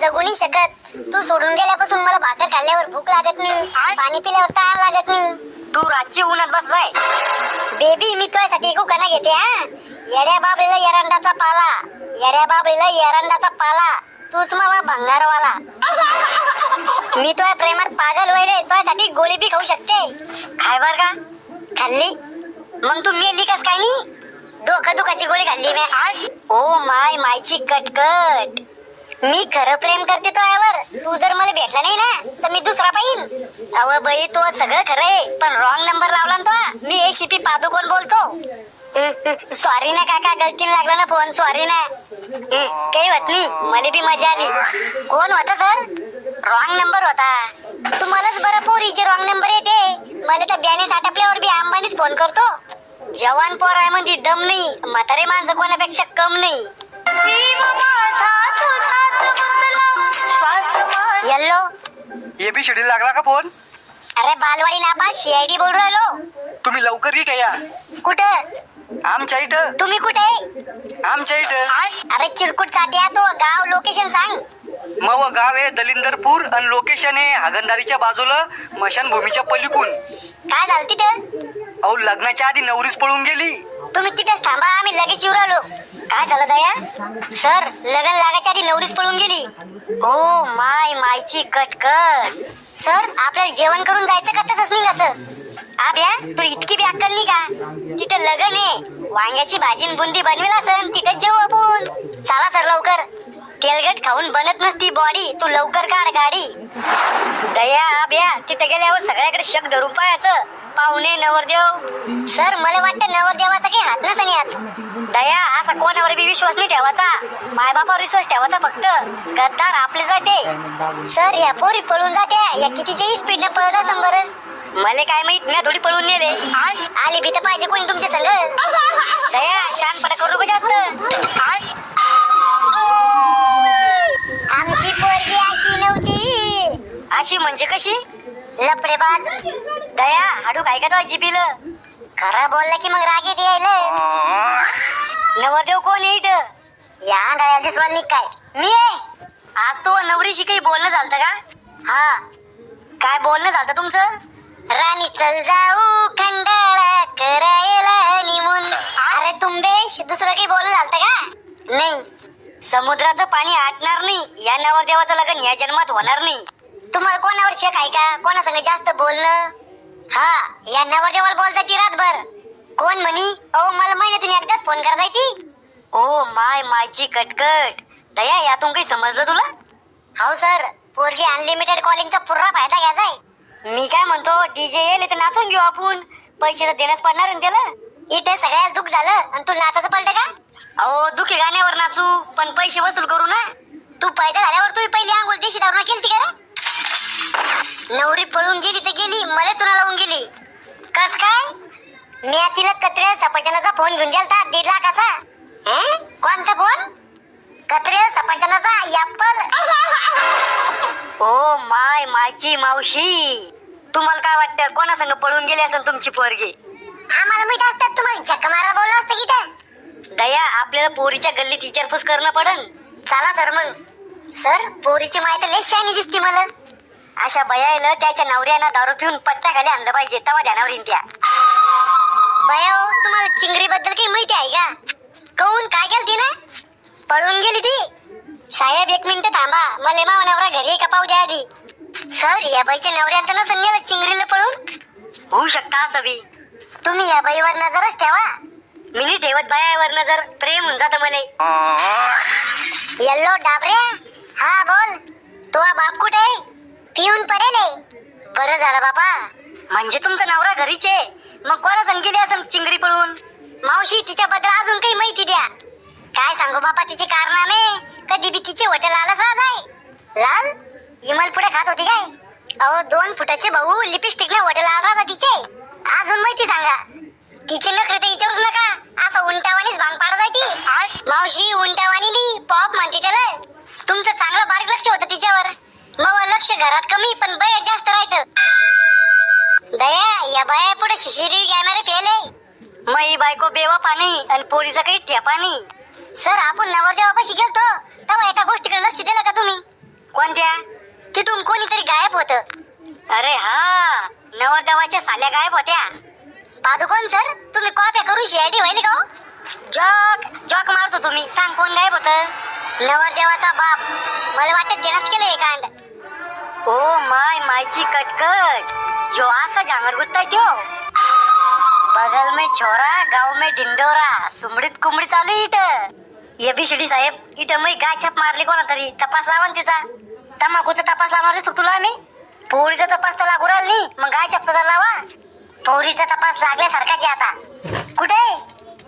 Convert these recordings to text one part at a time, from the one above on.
जगू नाही शकत. तू सोडून गेल्यापासून मला भाकर खाल्ल्यावर भूक लागत नाही, पाणी पिल्यावर तहान लागत नाही. तू रातची उन्हात बसलाय. बेबी मी तुझ्यासाठी कुकाना घेते हा. येड्या बाबळीला एरंडाचा पाला, येड्या बाबळीला एरंडाचा पाला, तूच मावा भंगारवाला. मी तुझ्या प्रेमात पागल व्हायले, तुझ्यासाठी गोळी बी खाऊ शकते. खाय बर का? खाल्ली मग तू मेली कस काय नी? डोकं दुखाची गोळी खाल्ली मी. ओ माय मायची कटकट. मी खरं प्रेम करते तो यावर. तू जर मला भेटला नाही ना तर मी दुसरा पाहिन. अव बाई तो सगळं खरं आहे पण रॉंग नंबर लावला ना तो. मी एसीपी पादुकोण बोलतो. सॉरी ना काका, गलतीने लागला ना फोन, सॉरी ना. काही होत नाही, मला बी मजा आली. कोण होता सर? रॉंग नंबर होता. तुम्हालाच बरं पोरीचे रॉंग नंबर येते. मला तर बॅलन्स आटपल्यावर बी अंबानीच फोन करतो. जवान पोर आहे म्हणजे दम नाही, म्हातारे माणसं कोणापेक्षा कम नाही. येल्लो एबीसीडी लागला का फोन? अरे बालवाडी नापा सीआयडी बोल राहिलो. तुम्ही लवकर इथं या. कुठं? आमच्या इथं. तुम्ही कुठे? आमच्या इथं. अरे चिरकुट साठी तो गाव लोकेशन सांग. मग गाव आहे दलिंदरपूर आणि लोकेशन आहे हागंदारीच्या बाजूला मशानभूमीच्या पलीकडून. काय झालं तिथं? अहो लग्नाच्या आधी नवरीच पळून गेली. तुम्ही तिथेच थांबा, आम्ही लगेच येऊ राहिलो. काय झालं दया? सर लग्न लागायच्या आधी नवरीच पळून गेली. ओ माय मायची कटकट. सर आपल्याला जेवण करून जायचं का तसंच निघायचं? आभ्या तू इतकी बी अक्कल नाही का? तिथं लग्न आहे, वांग्याची भाजी बुंदी बनवेल असन, तिथेच जेवू आपण. चला सर लवकर. तेलगट खाऊन बनत नसती बॉडी, तू लवकर काढ गाडी. दया आभ्या तिथे गेल्यावर सगळ्याकडे शक धरून पाहायचं. पाहुणे नवरदेव. सर मला वाटतं नवरदेवाचा काही हात नसन यात. दया असा कोणावर बी विश्वास नाही ठेवायचा. मायबापावर विश्वास ठेवायचा फक्त. गद्दार आपले जाते. सर या पोरी पळून जात्या, या कितीच्याही स्पीडने पळत असं बरं. मले काय माहित, मी थोडी पळून नेले. आली भीत पाहिजे कोणी तुमच्या संग. दया शानपणा करू नको जास्त. आमची पोरगी अशी नव्हती. अशी म्हणजे कशी? लपडेबाज. दया हाडू काय का तो जिबीलं? खरं बोलला की मग राग येते यायला. नवरदेव कोण आहे इथं? या दया दिसवाल नाही काय? मी आहे. आज तो नवरीशी काही बोलणं झालं का? हा काय बोलणं झालं तुमचं? राणी चल जाऊ खंडाळा करायला निमून. अरे तुंबेश दुसरं काही बोलणं झालं का? नाही. समुद्राचं पाणी आटणार नाही, या नवरदेवाचं लग्न या जन्मात होणार नाही. तुम्हाला कोणावर शक आहे का? कोणासंग जास्त बोलणं? हा या नवरदेवाला बोलता ती रातभर. कोण म्हणी? अहो मला महिन्यातून एकदाच फोन करता ती. ओ माय मायची कटकट. दया यातून काही समजलं तुला? हो सर, पोरगी अनलिमिटेड कॉलिंगचा पुरा फायदा घ्यायचाय. मी काय म्हणतो, डीजे येईल तर नाचून घेऊ आपण. पैसे तर देण्यास पडणार आहे ना त्याला. इथे सगळ्याला दुःख झालं आणि तू नाचाचं पलट का? अहो दुखी गाण्यावर नाचू पण पैसे वसूल करू ना. तू पैदा झाल्यावर तू पहिली आंघोळ देशी धारणा केली का रे? नवरी पळून गेली तर गेली, मला चुना लावून गेली. कस काय? मी तिला कत्र्या सफरचंदाचा फोन घेऊन गेलता 1.5 लाखाचा. कोणता फोन? कत्र्या सफरचंदाचा ऍपल. ओ माय मायची मावशी. तुम्हाला काय वाटतं कोणासंग पळून गेली असेल तुमची पोरगी? आम्हाला माहित असतात, तुम्हाला झक मारा बोललं असतं की काय? दया आपल्याला पोरीच्या गल्लीत विचारपूस करणं पडन. चला सर मग. सर पोरीची माहिती लय शानी दिसती मला. अशा बयाला त्याच्या नवऱ्यानं दारू पिऊन पट्ट्या खाली आणलं पाहिजे, तेव्हा ध्यानावर येईन त्या. बया तुम्हाला चिंगरी बद्दल काही माहिती आहे का? कहून काय केलं ना? पळून गेली ती. साहेब 1 मिनिट थांबा, मला मावा नवरा घरी का पाहू द्या आधी. सर या बाईच्या नवऱ्यात ना संध्याला चिंगरीला पळून. होऊ शकता असं बी. तुम्ही या बाईवर नजरच ठेवा. मी नाही ठेवत बायावर नजर, प्रेम होऊन जातं मले. येल्लो डाबऱ्या. हा बोल. तो बाप कुठे आहे? पिऊन पडेल आहे. बरं झालं बापा. म्हणजे तुमचा नवरा घरीच आहे, मग कोणा संग गेली असं चिंगरी पळून? मावशी तिच्याबद्दल अजून काही माहिती द्या. काय सांगू बापा तिचे कारनामे. कधी बी तिचे हॉटेल आलाच आहे. लाल इमल पुढे खात होती काय? अहो 2 फुटाचे भाऊ लिपस्टिक ने हॉटेल आला तिचे. अजून माहिती सांगा. तिचे नखरे तर विचारूच नका. असं उंटावानीच भांग पाडत आहे ती. मावशी उंटावानी नाही, पॉप म्हणते त्याला. तुमचं चांगलं बारीक लक्ष होतं तिच्यावर. मग लक्ष घरात कमी पण बाहेर जास्त राहतं. दया या बाया पुढे शिशिरी घेणारे फेले. मई बायको बेवफा नाही आणि पोरीचा काही ठेपा नाही. सर आपण नवरदेवापाशी गेलतो तेव्हा एका गोष्टीकडे लक्ष दिलं का तुम्ही? कोणत्या? तिथून कोणीतरी गायब होत. अरे हा, नवरदेवाच्या साल्या गायब होत्या. पादुकोण सर, तुम्ही कॉप्या करून शिआयडी व्हायली का हो? जॉक मारतो तुम्ही. सांग कोण गायब होतं? नवरदेवाचा बाप. मला वाटतं त्यानंच केलं हे कांड. ओ मायची कटकट. यो असा जांगर गुत्ता त्यो. बगल में छोरा, गाव में ढिंडोरा. सुमडीत कुंबडी चालू इथं. एबीसीडी साहेब, इथं मी गाय छाप मारली कोणा तरी. तपास लावा ना तिचा. तंबाखूचा तपास लावणार दिसतो तुला आम्ही. पोळीचा तपास तर लागू राहिला नाही, मग गाय छापचा तर लावा. पोरीचा तपास लागल्यासारखाच आहे आता.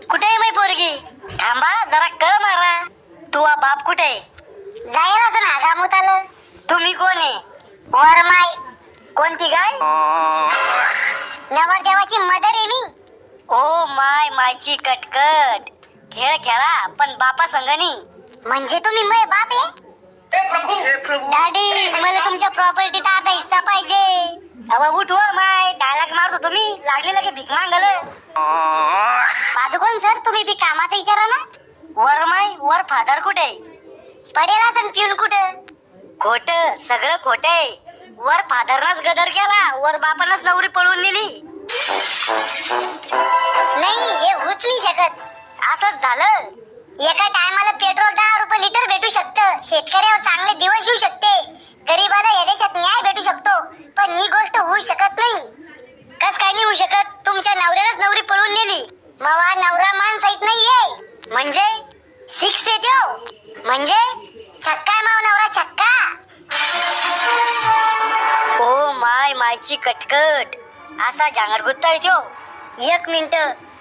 कुठे मै पोरगी? थांबा जरा क मारा. तू बाप कुठे? जाईल असं ना गामूत आलं. तुम्ही कोण आहे? वरमाय. कोणती गाय? नवरदेवाची मदर आहे मी. ओ मायची कटकट. खेळ खेळा पण बापा संगनी. म्हणजे तुम्ही मै बाप आहे? डॅडी, मला तुमच्या प्रॉपर्टीत आता हिस्सा पाहिजे. अव उठव माय. डायलॉग मारतो तुम्ही. लागले लगे भीक मागल. पादुकोण सर, तुम्ही बी कामाचं विचारा ना. वर फादर कुठे? पडेल असं पिऊन कुठं? खोट, सगळं खोट आहे. वर फादरनाच गदर केला, वर बापानच नवरी पळून नेली. नाही, हे होऊच नाही शकत. असंच झालं. एका टायमाला पेट्रोल 10 रुपये लिटर भेटू शकतं. शेतकऱ्यावर चांगले दिवस येऊ शकते. गरीबाला या देशात न्याय भेटू शकतो. पण ही गोष्ट होऊ शकत नाही. कस काय नाही होऊ शकत? तुमच्या नवऱ्यालाच नवरी पळून नेली. मवा नवरा माणसाईत नाहीये. म्हणजे 6 येतो. म्हणजे छक्का माव नवरा छक्का. ओ मायची कटकट. असा जांगर गुत्ता येतो. 1 मिनिट.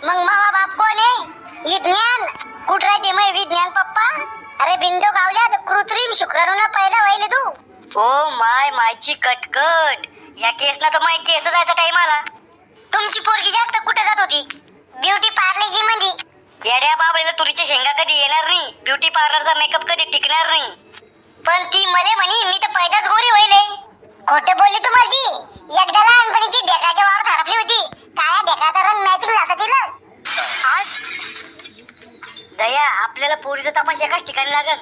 मग मावा बाप कोण आहे? विज्ञान. कुठं राहते मग विज्ञान पप्पा? अरे बिंदू गावल्यात कृत्रिम शुक्राणूला पहिला व्हायले तू. ओ मायची कटकट. या केसला तर माय केस जायचा टाइम आला. तुमची पोरगी जास्त कुठे जात होती? ब्युटी पार्लर मध्ये. येड्या बाबळीला तुरीच्या शेंगा कधी येणार नाही. ब्युटी पार्लरचा मेकअप कधी टिकणार नाही. पण ती मले म्हणी मी तर पैदाच गोरी व्हायले. खोटं बोलली तू माझी. एकदा लहानपणी ती ढेकळाच्या वावर हरपली होती. काळ्या ढेकळाचा रंग मॅचिंग झाला तिला. दया, आपल्याला पोरीचा तपास एकाच ठिकाणी लागल.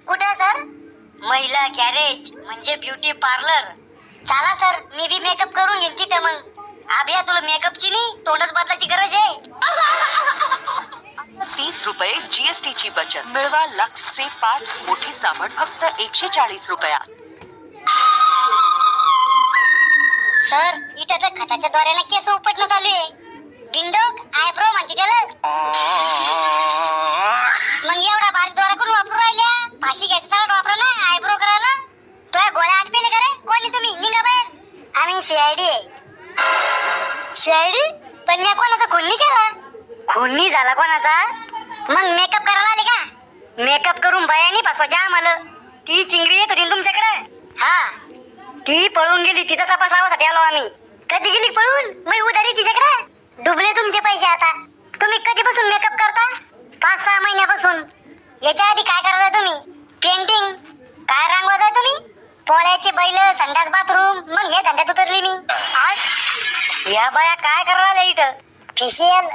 कुठं सर? महिला गॅरेज म्हणजे ब्युटी पार्लर. चला सर, मी बी मेकअप करून घेईन तिथं मग. आभ्या, तुला मेकअपची नाही तोंडच बदलायची गरज आहे. 30 रुपये जीएसटी ची बचत मिळवा. लक्सचे 5 मोठे साबण फक्त 140 रुपयात. सर, इथं तर खताच्या द्वाराने केस उपटणं चालू आहे. बिंडोक आयब्रो म्हणते त्याला. मग एवढा बारीक द्वारा कोण वापरू राहिल्या? फाशी घ्यायचं चालत वापरा ना आयब्रो करायला. तुझ्या गोळ्या आटपेले का रे? कोणी तुम्ही? निघा बाहेर. आम्ही सीआयडी आहे. शायरी? पण मी कोणाचा खून नाही केला. खून झाला कोणाचा? मग मेकअप करायला आले का? मेकअप करून बायानी फसवायच्या आम्हाला. ती चिंगरी येत होती ना तुमच्याकडे. हा. ती पळून गेली. तिचा तपास लावासाठी आलो आम्ही. कधी गेली पळून? मी उधारी तिच्याकडे. डुबले तुमचे पैसे आता. तुम्ही कधीपासून मेकअप करता? 5-6 महिन्यापासून. याच्या आधी काय करता तुम्ही? पेंटिंग. काय रंगवताय तुम्ही? पोळ्याचे बैल, संडास बाथरूम. मग हे धंद्यात उतरली मी. या बाया काय करायला इथं? फेशियल.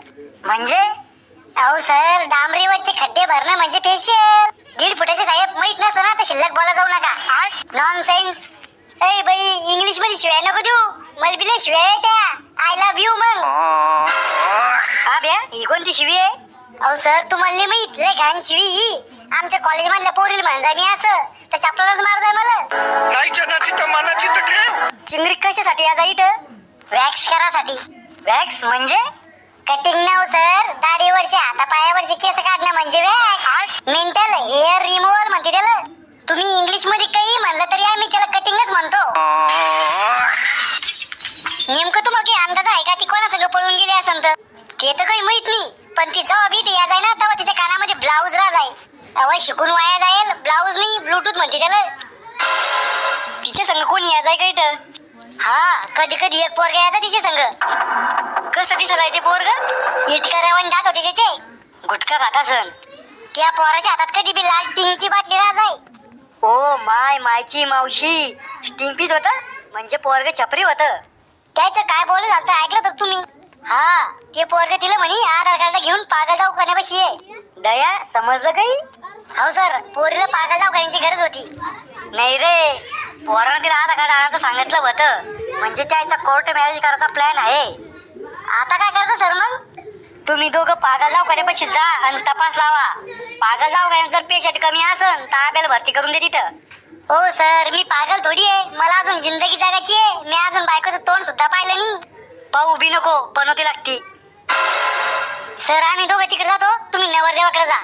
म्हणजे अहो सर, डांबरीवरचे खड्डे भरणं म्हणजे फेशियल. 1.5 फुटाचे साहेब माहित नसो ना तर शिल्लक बोला जाऊ नका. नॉनसेन्स. ए बाई, इंग्लिश मध्ये शिवाय नको देऊ. मला बिले शिवाय त्या. आय लव्ह यू मग. आभ्या, ही कोणती शिवी आहे? अहो सर, तुम्हाला नाही माहित लय घाण शिवी ही. आमच्या कॉलेज मधल्या पोरीला म्हणजा मी असं तर चपलाच मारताय मला. नाही जनाची तर मनाची तर ठेव. चिंगरी कशासाठी आज इथं? वॅक्स करासाठी. वॅक्स म्हणजे? कटिंग नाव सर. दाढीवरचे हातापायावरचे केस काढणं म्हणजे वॅक्स. मेंटल हेअर रिमूव्हल म्हणते त्याला. तुम्ही इंग्लिश मध्ये काही म्हणलं तरी आम्ही त्याला कटिंगच म्हणतो. नेमकं तुम्हाला काही अंदाज आहे का ती कोणासंग पळून गेली असं? तर ते तर काही माहित नाही. पण ती जेव्हा बीट या जाय ना तेव्हा तिच्या कानामध्ये ब्लाऊज राह जाईल. अव शिकून वाया जाईल. ब्लाऊज नाही ब्लूटूथ म्हणते त्याला. तिच्या संग कोणी या जाय का इथं? हा, कधी कधी एक पोरगा यायचा तिच्या संग. कसं दिसत आहे ते पोरग? इटकऱ्यावर जात होते त्याचे. गुटखा खात असन. त्या पोराच्या हातात कधी बी लाल टिंगची बाटली राह जाय. ओ मायची मावशी. स्टिंग पीत होता म्हणजे पोरग छपरी होत. त्याचं काय बोलणं झालं ऐकलं तर तुम्ही? हा, ते पोरग तिला म्हणे आधार कार्ड घेऊन पागल दवाखान्यापाशी आहे. दया, समजलं काही? हो सर, पोरीला पागल दवाखान्याची गरज होती. नाही रे, पोरानं तिला आधार कार्ड आणायचं सांगितलं होतं, म्हणजे त्याचा कोर्ट मॅरेज करायचा प्लॅन आहे. आता काय करतो सर मग? तुम्ही दोघं पागल दवाखान्यापाशी जा आणि तपास लावा. पागल दवाखान्यात जर पेशंट कमी असन तर आपल्याला भरती करून दे तिथं. हो सर, मी पागल थोडी आहे. मला अजून जिंदगी जगायची आहे. मी अजून बायकोचं तोंड सुद्धा पाहिलं नाही. पाहू बी नको, बनवती लागती. सर आम्ही दोघं तिकडे जातो, तुम्ही नवरदेवाकडे जा.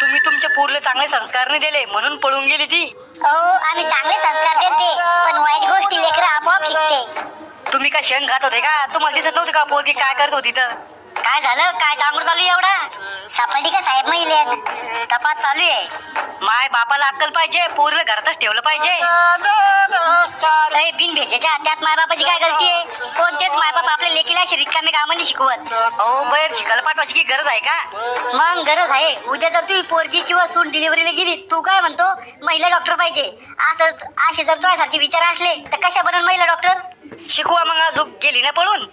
तुम्ही तुमच्या पोरीला चांगले संस्कार नाही दिले म्हणून पळून गेली ती. आम्ही चांगले संस्कार देते, पण वाईट गोष्टी लेकरं आपोआप शिकते. तुम्ही काय शेण खात होते का? तुम्हाला दिसत नव्हते का पोरगी काय करत होती तर? काय झालं? काय डांगर चालू आहे एवढा? सापडली का साहेब महिला? तपास चालू आहे. माय बापाला अक्कल पाहिजे, पोरीला घरातच ठेवलं पाहिजे. बिन भेजाच्या त्यात माय बापाची काय गलती आहे? कोणतेच माय बाप आपल्या लेकीला अशी रिकामी कामांनी शिकवत. अहो बाहेर शिकायला पाठवायची की गरज आहे का? मग गरज आहे. उद्या जर तुम्ही पोरगी किंवा सून डिलिव्हरीला गेली, तू काय म्हणतो महिला डॉक्टर पाहिजे असं असे जर तुझ्यासारखे विचार असले तर कशा बनन महिला डॉक्टर? शिकवा मग. अजून गेली ना पळून.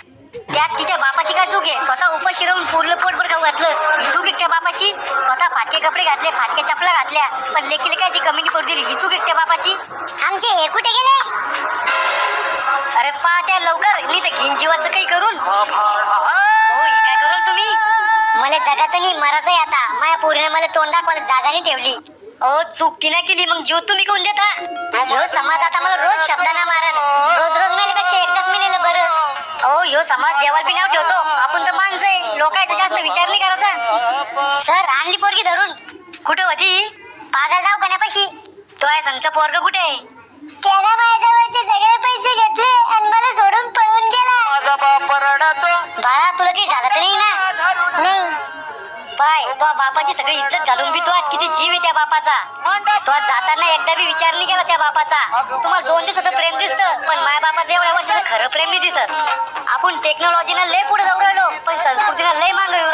त्यात तिच्या बापाची काय चूक आहे? स्वतः उपाशी राहून पोरलं पोटभर खाऊ घातलं, ही चूक आहे त्या बापाची. स्वतः फाटके कपडे घातले, फाटके चपला घातल्या, पण लेकीला काय जी कमी पडू दिली, ही चूक आहे त्या बापाची. आमचे हे कुठे गेले? अरे पा त्या लवकर, मी तर घेईन जीवाचं काही करून. हो, हे काय कराल तुम्ही? मला जगाचं नाही मरायचंय आता. माझ्या पोरीने मला तोंड दाखवायला जागा नाही ठेवली. चूक तिने केली, मग जीव तुम्ही कोण देता? ह्यो समाज आता मला रोज शब्दांना मारल. रोज रोज मेल्यापेक्षा एकदाच मेलेलं बरं. ह्यो समाज देवाला बी नाव ठेवतो. आपण तर माणसं आहे, लोकांचा जास्त विचार नाही करायचा. सर आणली पोरगी धरून. कुठे होती? पागल दवाखान्यापाशी. तो आहे संगचं पोरग कुठे आहे? त्याला माझ्याजवळचे सगळे पैसे घेतले आणि मला सोडून पळून गेला. माझा बाप रडतो. बाळा तुला काही झालं तर नाही ना? नाही. पाय तो बापाची सगळी इज्जत घालून बी तो आज किती जीव आहे त्या बापाचा. तो आज जाताना एकदा बी विचार नाही केला त्या बापाचा. तुम्हाला 2 दिवसाचं प्रेम दिसतं, पण माय बापाचं एवढ्या वर्षाचं खरं प्रेम नाही दिसत. आपण टेक्नॉलॉजीनं लय पुढे जाऊ राहिलो, पण संस्कृतीनं लय मागे येऊ